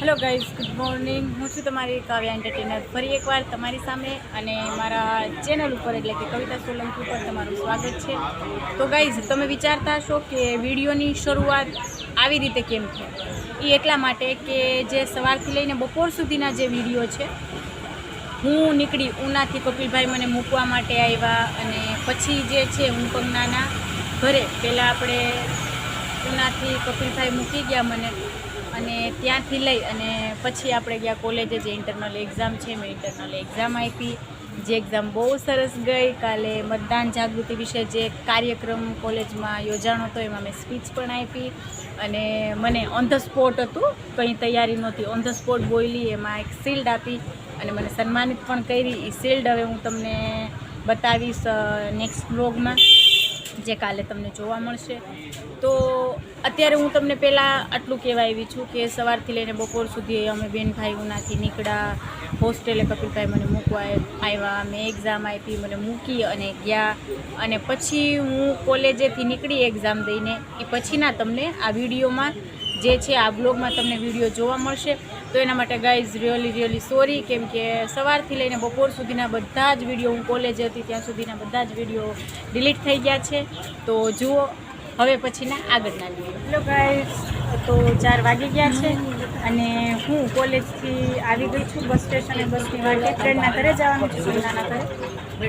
Hello guys, good morning. હું છું તમારી કાવ્યા એન્ટરટેનર ફરી એકવાર તમારી સામે અને મારા ચેનલ ઉપર એટલે કે કવિતા સોલંકી ઉપર તમારું સ્વાગત છે. તો ગાઈઝ, તમે વિચારતા હશો કે વિડીયોની શરૂઆત આવી રીતે કેમ છે. એ એટલા માટે કે જે સવારથી લઈને બપોર સુધીના જે વિડીયો છે, હું નીકળી ઉનાથી કપિલભાઈ મને મૂકવા માટે આવ્યા અને પછી જે છે હું કંગનાના ઘરે પહેલાં આપણે ઉનાથી કપિલભાઈ મૂકી ગયા મને અને ત્યાંથી લઈ અને પછી આપણે ગયા કોલેજે. જે ઇન્ટરનલ એક્ઝામ છે, મેં ઇન્ટરનલ એક્ઝામ આપી, જે એક્ઝામ બહુ સરસ ગઈ. કાલે મતદાન જાગૃતિ વિશે જે કાર્યક્રમ કોલેજમાં યોજાણો હતો એમાં મેં સ્પીચ પણ આપી અને મને ઓન ધ સ્પોટ હતું, કંઈ તૈયારી નહોતી, ઓન ધ સ્પોટ બોલી. એમાં એક શિલ્ડ આપી અને મને સન્માનિત પણ કરી. એ શિલ્ડ હવે હું તમને બતાવીશ નેક્સ્ટ બ્લોગમાં, જે કાલે તમને જોવા મળશે. તો અત્યારે હું તમને પહેલાં આટલું કહેવા આવી છું કે સવારથી લઈને બપોર સુધી અમે બેન ભાઈ ઉનાથી નીકળ્યા. હોસ્ટેલે કપિલભાઈ મને મૂકવા આવ્યા, મેં એક્ઝામ આપી, મને મૂકી અને ગયા અને પછી હું કોલેજેથી નીકળી એક્ઝામ દઈને. એ પછીના તમને આ વિડીયોમાં જે છે આ બ્લોગમાં તમને વિડીયો જોવા મળશે. તો એના માટે ગાઈઝ રિયલી સોરી, કેમ કે સવારથી લઈને બપોર સુધીના બધા જ વિડીયો, હું કોલેજ હતી ત્યાં સુધીના બધા જ વિડીયો ડિલીટ થઈ ગયા છે. તો જુઓ હવે પછીના આગળના વિડીયો. હેલો ગાઈઝ, તો 4 વાગી ગયા છે અને હું કોલેજથી આવી ગઈ છું બસ સ્ટેશને. બસની વાટે ફ્રેન્ડના ઘરે જવાનું છે, સોનાના ઘરે.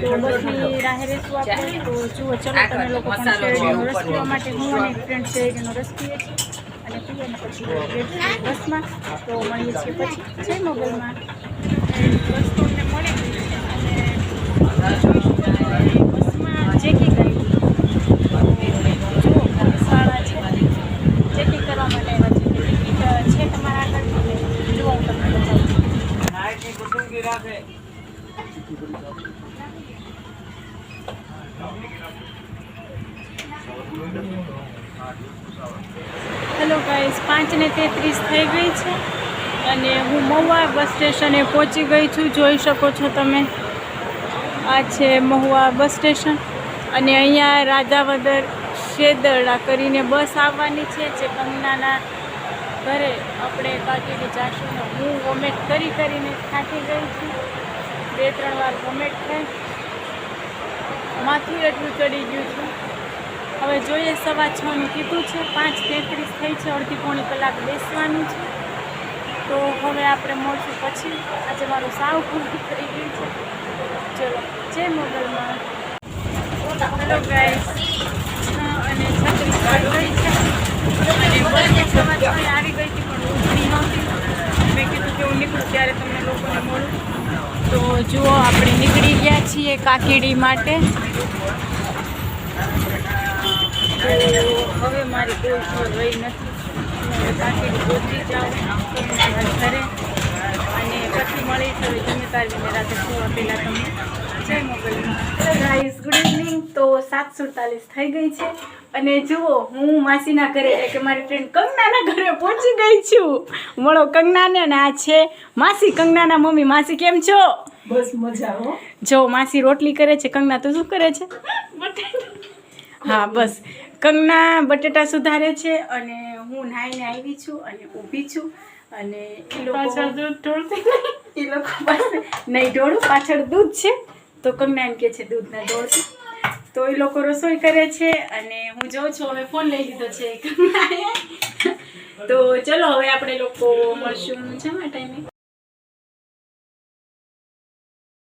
તો બસની રાહે રહેશું આપણે. તો જુઓ, ચલો તમે લોકો પણ શેરડીનો રસ પીવા માટે, હું અને એક ફ્રેન્ડ શેરડીનો રસ પીએ છીએ અને પીએ ને પછી બસમાં. તો મળીએ છીએ પછી જય મોગલમાં. બસ તો અમને મળી ગઈ છે અને જોઈશું બસમાં ચેકિંગ આવી. જુઓ, શાળા છે, ચેકિંગ કરવા માટે આવ્યા છે. ટિકિટ છે તમારા આગળ, જુઓ હું તમને બતાવું. હેલો ગાઈઝ, 5:33 થઈ ગઈ છે અને હું મહુવા બસ સ્ટેશને પહોંચી ગઈ છું. જોઈ શકો છો તમે, આ છે મહુવા બસ સ્ટેશન અને અહીંયા રાજાવદર શેદરડા કરીને બસ આવવાની છે, જે કંગનાના ઘરે આપણે કાકીડી જાશું. ને હું વોમેટ કરીને થાકી ગઈ છું, 2-3 વાર વોમેટ થઈ, માથું એટલું ચડી ગયું છે. હવે જોઈએ, 6:15નું કીધું છે, 5:33 થઈ છે, અડધી-પોણી કલાક બેસવાનું છે. તો હવે આપણે મળશું પછી. આજે મારું સાવ પૂરું થઈ ગયું છે. ચલો, જય મોગલમાં. હેલો ગાઈસ, અને 36 વાગી ગઈ છે અને બસની સવારી આવી ગઈ હતી પણ ઉભરી નહોતી. મેં કીધું કે હું નીકળું ત્યારે તમને લોકોને મળું. તો જુઓ, આપણે નીકળી ગયા છીએ કાકીડી માટે. તો હવે મારી કોઈ ખબર રહી નથી. હું કાકીડી પહોંચી જાઉં ઘરે અને પછી મળીશ. હવે જમી કાઢીને રાતે સુવા પહેલાં તમને જય મોગલમાં. Hello guys, good evening. તો 7:47 થઈ ગઈ છે અને જુઓ, હું માસીના ઘરે એટલે કે મારી ફ્રેન્ડ કંગનાના ઘરે પહોંચી ગઈ છું. મળો કંગનાને. અને આ છે માસી, કંગનાના મમ્મી. માસી કેમ છો? બસ મજા હો. જો માસી રોટલી કરે છે, કંગના તો શું કરે છે? હા, બસ કંગના બટેટા સુધારે છે અને હું નાહીને આવી છું અને ઊભી છું અને એ લોકો પાસે નહીં ઢોળું, પાછળ દૂધ છે. તો કંગના એમ કે છે દૂધ ના ઢોળતું. તો એ લોકો રસોઈ કરે છે અને હું જોઉં છું. હવે ફોન લઈ લીધો છે કંગનાએ. તો ચલો, હવે આપણે લોકો મળશું જમવા ટાઈમે.